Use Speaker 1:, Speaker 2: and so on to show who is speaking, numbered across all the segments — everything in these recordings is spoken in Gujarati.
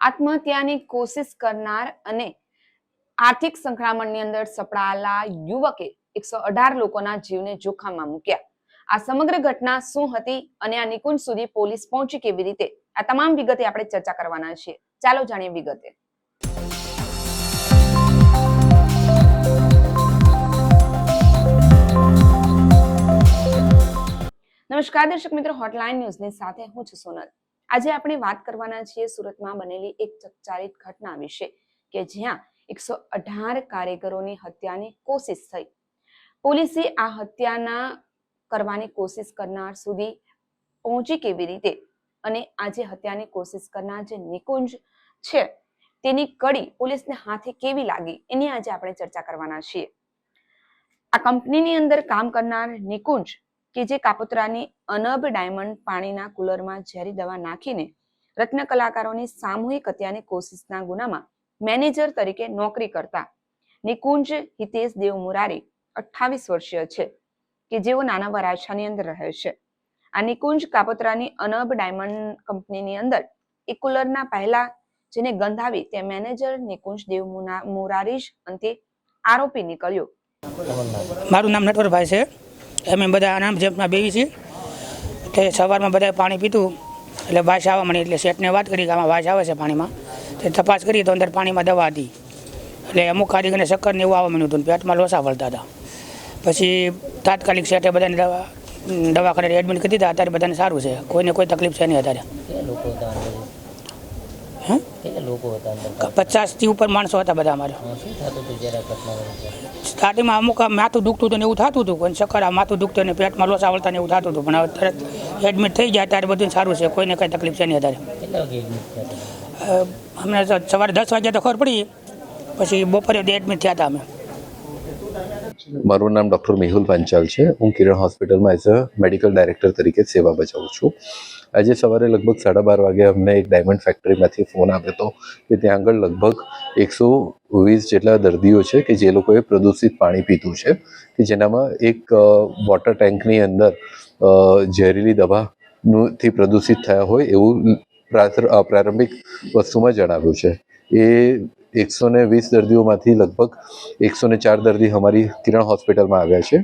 Speaker 1: આત્મહત્યાની કોશિશ કરનાર અને આર્થિક સંકળામણની અંદર સપડાયેલા યુવકે 118 લોકોના જીવને જોખમમાં મૂક્યા. આ સમગ્ર ઘટના શું હતી અને આ નિકુંજ સુધી પોલીસ પહોંચી કેવી રીતે, આ તમામ વિગતે આપણે ચર્ચા કરવાના છીએ. ચાલો જાણીએ વિગતે. નમસ્કાર દર્શક મિત્રો, હોટલાઇન ન્યૂઝની સાથે હું છું સોનલ. આજે આપણે વાત કરવાના છીએ સુરતમાં બનેલી એક ચકચારિત ઘટના વિશે કે જ્યાં 118 કારીગરોની હત્યાની કોશિશ થઈ. પોલીસે આ હત્યાના કરવાની કોશિશ કરનાર સુધી પહોંચી કેવી રીતે અને આજે હત્યાની કોશિશ કરનાર જે નિકુંજ છે તેની કડી પોલીસને હાથે કેવી લાગી એની આજે આપણે ચર્ચા કરવાના છીએ. આ કંપનીની અંદર કામ કરનાર નિકુંજ કે જે કાપોદ્રાની અનબ ડાયમંડ પાણીના કુલરમાં ઝેરી દવા નાખીને રત્ન કલાકારોની સામૂહિક હત્યાની કોશિશના ગુનામાં મેનેજર તરીકે નોકરી કરતા નિકુંજ હિતેશ દેવ મુરારી 28 વર્ષીય છે કે જેઓ નાના વરાછાની અંદર રહે છે. આ નિકુંજ કાપોદ્રાની અનબ ડાયમંડ કંપનીની અંદર એક કુલરના પહેલા જેને ગંધ આવી તે મેનેજર નિકુંજ દેવ મુરારી જ અંતે આરોપી નીકળ્યો.
Speaker 2: મારું નામ નટવરભાઈ છે. અમે બધા આનામ જેમના બેવી છીએ. તે સવારમાં બધા પાણી પીતું એટલે વાસ આવવા મળી, એટલે શેઠને વાત કરી કે આમાં વાસ આવે છે પાણીમાં. તે તપાસ કરી તો અંદર પાણીમાં દવા હતી, એટલે અમુક કારીગરને ચક્કર ને એવું આવવા મળ્યું હતું, પેટમાં લોસા વળતા હતા. પછી તાત્કાલિક શેઠે બધાને દવાખાને એડમિટ કરી દીધા. અત્યારે બધાને સારું છે, કોઈને કોઈ તકલીફ છે નહીં અત્યારે. 50થી ઉપર માણસો હતા બધા અમારે. સ્ટાર્ટિંગમાં અમુક માથું દુખતું હતું ને એવું થતું હતું, કોઈ ચક્કર માથું દુખતું ને પેટમાં લોસા વળતા ને એવું થતું હતું, પણ હવે તરત એડમિટ થઈ જાય ત્યારે બધું સારું છે, કોઈને કંઈ તકલીફ છે નહીં અત્યારે. અમને સવારે 10 વાગ્યા તો ખબર પડી, પછી બપોરે એડમિટ થયા હતા અમે.
Speaker 3: મારું નામ ડૉક્ટર મેહુલ પાંચાલ છે. હું કિરણ હોસ્પિટલમાં એઝ અ મેડિકલ ડાયરેક્ટર તરીકે સેવા બજાવું છું. આજે સવારે લગભગ 12:30 વાગે અમને એક ડાયમંડ ફેક્ટરીમાંથી ફોન આવ્યો હતો કે ત્યાં આગળ લગભગ 120 જેટલા દર્દીઓ છે કે જે લોકોએ પ્રદૂષિત પાણી પીધું છે, કે જેનામાં એક વોટર ટેન્કની અંદર ઝેરીલી દવાથી પ્રદૂષિત થયા હોય એવું પ્રારંભિક વસ્તુમાં જણાવ્યું છે. એ 120 દર્દીઓમાંથી લગભગ 104 દર્દી અમારી કિરણ હોસ્પિટલમાં આવ્યા છે.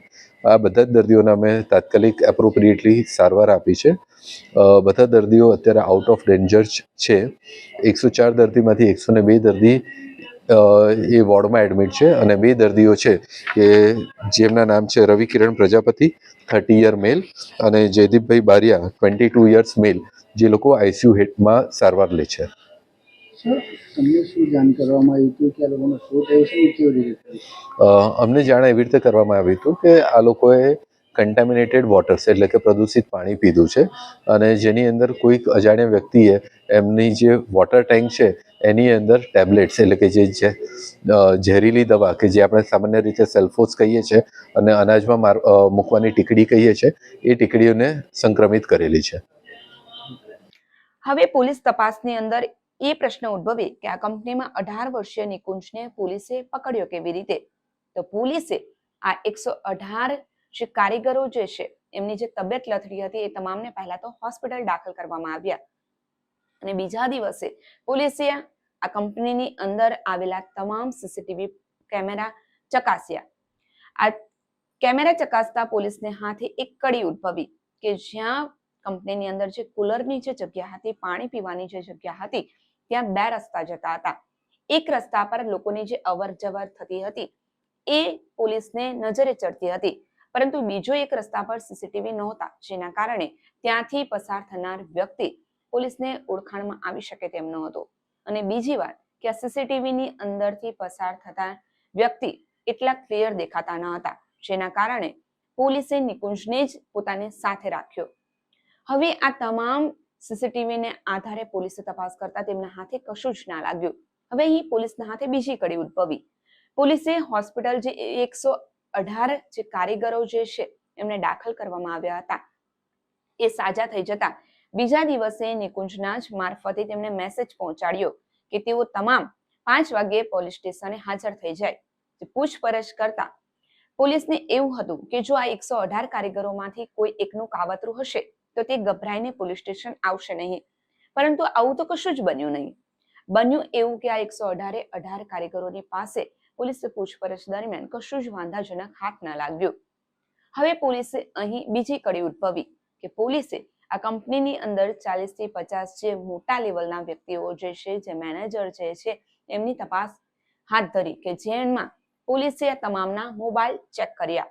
Speaker 3: આ બધા જ દર્દીઓને અમે તાત્કાલિક એપ્રોપ્રિએટલી સારવાર આપી છે. બધા દર્દીઓ અત્યારે આઉટ ઓફ ડેન્જર છે. 104 દર્દીમાંથી 102 દર્દી એ વોર્ડમાં એડમિટ છે અને 2 દર્દીઓ છે કે જેમના નામ છે રવિ કિરણ પ્રજાપતિ 30 યર મેલ અને જયદીપભાઈ બારિયા 22 યર્સ મેલ, જે લોકો આઈસીયુ હેડમાં સારવાર લે છે.
Speaker 4: તમને શું જાણ કરવામાં આવી હતું કે આ લોકોનો શું થયું છે ને કેવી રીતે?
Speaker 3: અમને જાણ એવી રીતે કરવામાં આવ્યું હતું કે આ લોકોએ કન્ટામિનેટેડ વોટર્સ એટલે કે પ્રદૂષિત પાણી પીધું છે અને જેની અંદર કોઈક અજાણ્યા વ્યક્તિએ એમની જે વોટર ટેન્ક છે એની અંદર ટેબ્લેટ્સ એટલે કે જે ઝેરીલી દવા કે જે આપણે સામાન્ય રીતે સેલ્ફોસ કહીએ છીએ અને અનાજમાં મૂકવાની ટીકડી કહીએ છીએ, એ ટીકડીઓને સંક્રમિત કરેલી છે.
Speaker 1: હવે પોલીસ તપાસની અંદર એ પ્રશ્ન ઉદ્ભવે કે આ કંપનીમાં 18 વર્ષીય નિકુંજને પોલીસે પકડ્યો કેવી રીતે? તો પોલીસે આ 118 જે કારીગરો જે છે એમની જે તબિયત લથડી હતી એ તમામને પહેલા તો હોસ્પિટલ દાખલ કરવામાં આવ્યા અને બીજા દિવસે પોલીસે આ કંપનીની અંદર આવેલા તમામ સીસીટીવી કેમેરા ચકાસ્યા. આ કેમેરા ચકાસતા પોલીસને હાથે એક કડી ઉદ્ભવી કે જ્યાં કંપનીની અંદર જે કુલરની જે જગ્યા હતી, પાણી પીવાની જે જગ્યા હતી, ત્યાં 2 રસ્તા જતા હતા. એક રસ્તા પર લોકોની જે અવર જવર થતી હતી એ પોલીસને નજરે ચડતી હતી, પરંતુ બીજો એક રસ્તા પર સીસીટીવી નહોતા, જેના કારણે ત્યાંથી પસાર થનાર વ્યક્તિ પોલીસને ઓળખાણમાં આવી શકે તેમ ન હતો. અને બીજી વાત કે આ સીસીટીવીની અંદરથી પસાર થતા વ્યક્તિ એટલા ક્લિયર દેખાતા ન હતા, જેના કારણે પોલીસે નિકુંજને જ પોતાની સાથે રાખ્યો. હવે આ તમામ સીસીટીવીને આધારે પોલીસે તપાસ કરતા તેમના હાથે કશું જ ના લાગ્યું. હવે અહીં પોલીસના હાથે બીજી કડી ઉદ્ભવી. પોલીસે હોસ્પિટલ જે 118 જે કારીગરો જે છે એમને દાખલ કરવામાં આવ્યા હતા એ સાજા થઈ જતા બીજા દિવસે નિકુંજના જ મારફતે તેમને મેસેજ પહોંચાડ્યો કે તેઓ તમામ 5 વાગ્યે પોલીસ સ્ટેશને હાજર થઈ જાય. પૂછપરછ કરતા પોલીસને એવું હતું કે જો આ 118 કારીગરોમાંથી કોઈ એકનું કાવતરું હશે તો તે ગભરાઈને પોલીસ સ્ટેશન આવશે નહીં, પરંતુ આવું તો કશું જ બન્યું નહીં. બન્યું એવું કે આ 118 કારીગરોની પાસે પોલીસે પૂછપરછ દરમિયાન કશું જ વાંધાજનક હાથ ન લાગ્યું. હવે પોલીસે અહીં બીજી કડી ઉદ્ભવી કે પોલીસે આ કંપનીની અંદર 40 થી 50 જે મોટા લેવલના વ્યક્તિઓ જે છે, જે મેનેજર જે છે, એમની તપાસ હાથ ધરી કે જેમાં પોલીસે આ તમામના મોબાઈલ ચેક કર્યા.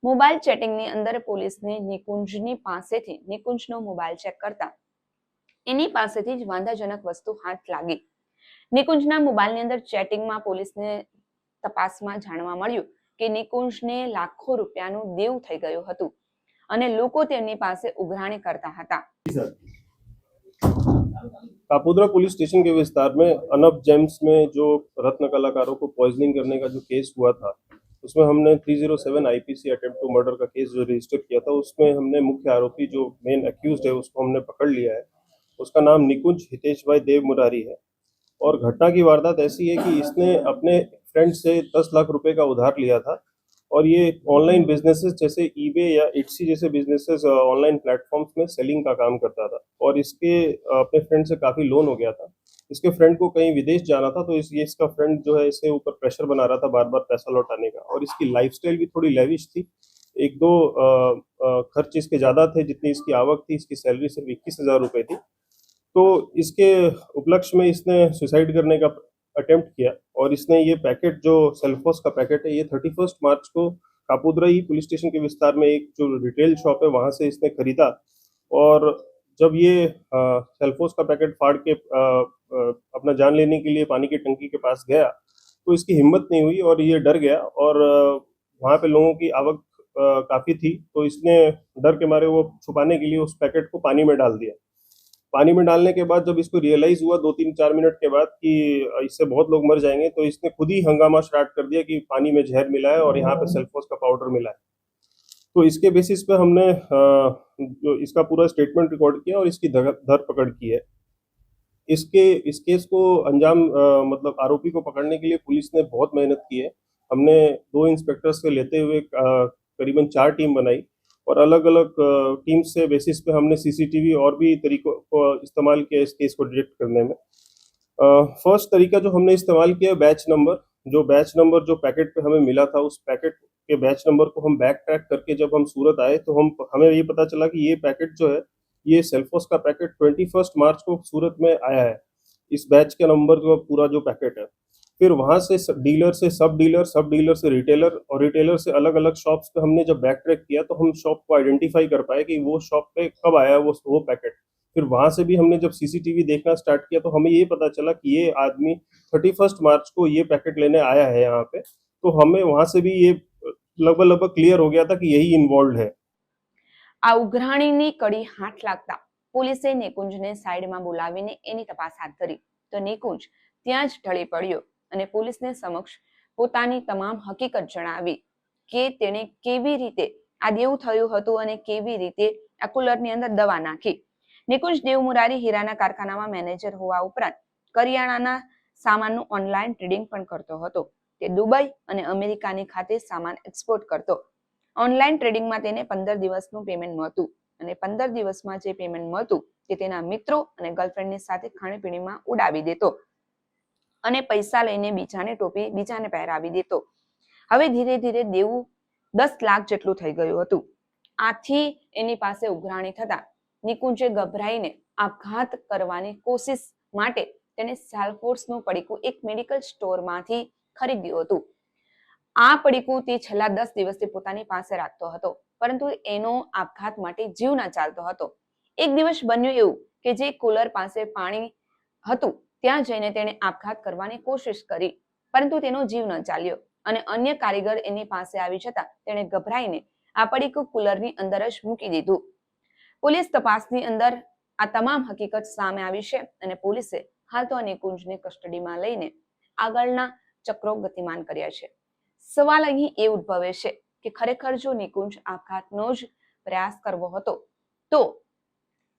Speaker 1: મોબાઈલ ચેટિંગની અંદર પોલીસને નિકુંજની પાસેથી નિકુંજનો મોબાઈલ ચેક કરતા એની પાસેથી જ વાંધાજનક વસ્તુ હાથ લાગી. નિકુંજના મોબાઈલની અંદર ચેટિંગમાં પોલીસને તપાસમાં જાણવા મળ્યું કે નિકુંજને લાખો રૂપિયાનું દેવું થઈ ગયું હતું અને લોકો તેમની પાસે ઉઘરાણી કરતા હતા.
Speaker 5: कापोद्रा पुलिस स्टेशन के विस्तार में अनब जेम्स में जो रत्न कलाकारों को पॉइजनिंग करने का जो केस हुआ था, उसमें हमने 307 आईपीसी अटेम्प्ट टू मर्डर का केस जो रजिस्टर किया था, उसमें हमने मुख्य आरोपी जो मेन अक्यूज्ड है उसको हमने पकड़ लिया है. उसका नाम निकुंज हितेश भाई देव मुरारी है और घटना की वारदात ऐसी है कि इसने अपने फ्रेंड से 10 लाख रुपए का उधार लिया था और ये ऑनलाइन बिजनेसेस जैसे ईबे या इट्सी जैसे बिजनेसेस ऑनलाइन प्लेटफॉर्म्स में सेलिंग का काम करता था और इसके अपने फ्रेंड से काफ़ी लोन हो गया था. इसके फ्रेंड को कहीं विदेश जाना था तो इसका फ्रेंड जो है इसे ऊपर प्रेशर बना रहा था बार बार पैसा लौटाने का और इसकी लाइफस्टाइल भी थोड़ी लेविश थी. एक दो खर्च इसके ज़्यादा थे जितनी इसकी आवक थी. इसकी सैलरी सिर्फ 21,000 रुपये थी. तो इसके उपलक्ष्य में इसने सुसाइड करने का अटेम्प्ट किया और इसने ये पैकेट जो सेल्फोस का पैकेट है ये 31 मार्च को कापोद्रा ही पुलिस स्टेशन के विस्तार में एक जो रिटेल शॉप है वहाँ से इसने खरीदा और जब ये सेल्फोस का पैकेट फाड़ के अपना जान लेने के लिए पानी की टंकी के पास गया तो इसकी हिम्मत नहीं हुई और ये डर गया और वहाँ पे लोगों की आवक काफ़ी थी तो इसने डर के मारे वो छुपाने के लिए उस पैकेट को पानी में डाल दिया. पानी में डालने के बाद जब इसको रियलाइज हुआ 2-3-4 मिनट के बाद कि इससे बहुत लोग मर जाएंगे तो इसने खुद ही हंगामा स्टार्ट कर दिया कि पानी में जहर मिला है और यहाँ पे सेल्फोस का पाउडर मिला है. तो इसके बेसिस पे हमने जो इसका पूरा स्टेटमेंट रिकॉर्ड किया और इसकी धरपकड़ की है. इस केस को अंजाम मतलब आरोपी को पकड़ने के लिए पुलिस ने बहुत मेहनत की है. हमने 2 इंस्पेक्टर्स से लेते हुए करीबन 4 टीम बनाई और अलग अलग टीम से बेसिस पे हमने सीसीटीवी और भी तरीकों को इस्तेमाल किया इस केस को डिटेक्ट करने में. फर्स्ट तरीका जो हमने इस्तेमाल किया बैच नंबर जो पैकेट पे हमें मिला था उस पैकेट के बैच नंबर को हम बैक ट्रैक करके जब हम सूरत आए तो हमें ये पता चला कि ये पैकेट जो है ये सेल्फोस का पैकेट 21 मार्च को सूरत में आया है. इस बैच के नंबर का पूरा जो पैकेट है फिर वहाँ से डीलर से सब डीलर से रिटेलर और रिटेलर से अलग अलग शॉप्स पे हमने जब बैक ट्रैक किया तो हम शॉप को आइडेंटिफाई कर पाए कि वो शॉप पे कब आया वो पैकेट. फिर वहाँ से भी हमने जब सीसीटीवी देखना स्टार्ट किया तो हमें ये पता चला कि ये आदमी 31 मार्च को ये पैकेट लेने आया है यहाँ पे. तो हमें वहाँ से भी ये लगभग क्लियर हो गया था कि यही इन्वॉल्व है.
Speaker 1: આ ઉઘરાણીની કડી હાથ લાગતા પોલીસે નિકુંજને સાઈડમાં બોલાવીને એની તપાસ હાથ ધરી તો નિકુંજ ત્યાં જ ઢળી પડ્યો અને પોલીસને સમક્ષ પોતાની તમામ હકીકત જણાવી કે તેણે કેવી રીતે આ દેવું થયું હતું અને કેવી રીતે આ કુલરની અંદર દવા નાખી. નિકુંજ દેવ મુરારી હીરાના કારખાનામાં મેનેજર હોવા ઉપરાંત કરિયાણાના સામાનનું ઓનલાઈન ટ્રેડિંગ પણ કરતો હતો. તે દુબઈ અને અમેરિકાની ખાતે સામાન એક્સપોર્ટ કરતો. ઓનલાઈન ટ્રેડિંગમાં તેને 15 દિવસનું પેમેન્ટ મળતું અને 15 દિવસમાં જે પેમેન્ટ મળતું તે તેના મિત્રો અને ગર્લફ્રેન્ડની સાથે ખાણીપીણીમાં ઉડાવી દેતો અને પૈસા લઈને બીજાને ટોપી બીજાને પહેરાવી દેતો. હવે ધીરે ધીરે દેવું 10 લાખ જેટલું થઈ ગયું હતું. આથી એની પાસે ઉઘરાણી થતા નિકુંજે ગભરાઈને આપઘાત કરવાની કોશિશ માટે તેને સેલ્ફોર્સનું પડીકું એક મેડિકલ સ્ટોરમાંથી ખરીદ્યું હતું. આ પડીકું તે છેલ્લા 10 દિવસથી પોતાની પાસે રાખતો હતો પરંતુ એનો આપઘાત માટે જીવ ન ચાલતો હતો. એક દિવસ બન્યું એવું કે જે કુલર પાસે પાણી હતું ત્યાં જઈને તેણે આપઘાત કરવાની કોશિશ કરી પરંતુ તેનો જીવ ન ચાલ્યો અને અન્ય કારીગર એની પાસે આવી જતા તેણે ગભરાઈને આ પડીકું કુલરની અંદર જ મૂકી દીધું. પોલીસ તપાસની અંદર આ તમામ હકીકત સામે આવી છે અને પોલીસે હાલ તો આ નિકુંજને કસ્ટડીમાં લઈને આગળના ચક્રો ગતિમાન કર્યા છે. સવાલ અહીં એ ઉદ્ભવે છે કે ખરેખર જો નિકુંજ આપઘાતનો જ પ્રયાસ કરવો હતો તો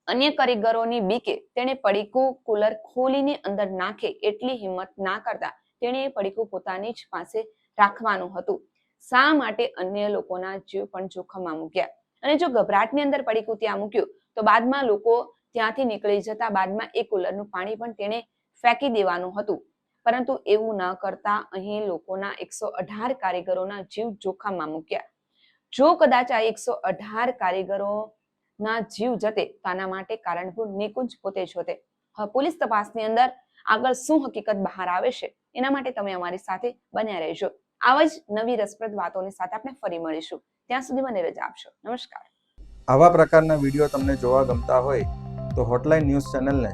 Speaker 1: અન્ય કારીગરોની બીકે તેણે પડીકું કુલર ખોલીને અંદર નાખે એટલી હિંમત ના કરતા તેણે એ પડીકું પોતાની જ પાસે રાખવાનું હતું. શા માટે અન્ય લોકોના જીવ પણ જોખમમાં મૂક્યા? અને જો ગભરાટની અંદર પડીકું ત્યાં મૂક્યું તો બાદમાં લોકો ત્યાંથી નીકળી જતા બાદમાં એ કુલરનું પાણી પણ તેણે ફેંકી દેવાનું હતું, પરંતુ એવું ન કરતા અહીં લોકોના 118 કારીગરોના જીવ જોખમમાં મૂક્યા. જો કદાચ આ 118 કારીગરોના જીવ જતે તો આના માટે કારણભૂત નિકુંજ પોતે જ હોતે. હવે પોલીસ તપાસની અંદર આગળ શું હકીકત બહાર આવે છે એના માટે તમે અમારી સાથે બન્યા રહેજો. આવા જ નવી રસપ્રદ વાતોની સાથે આપણે ફરી મળીશું. ત્યાં સુધી મને રજા આપશો. નમસ્કાર.
Speaker 6: આવા પ્રકારના વિડીયો તમને જોવા ગમતા હોય તો હોટલાઇન ન્યૂઝ ચેનલને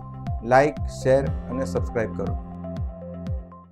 Speaker 6: લાઇક, શેર અને સબસ્ક્રાઇબ કરો.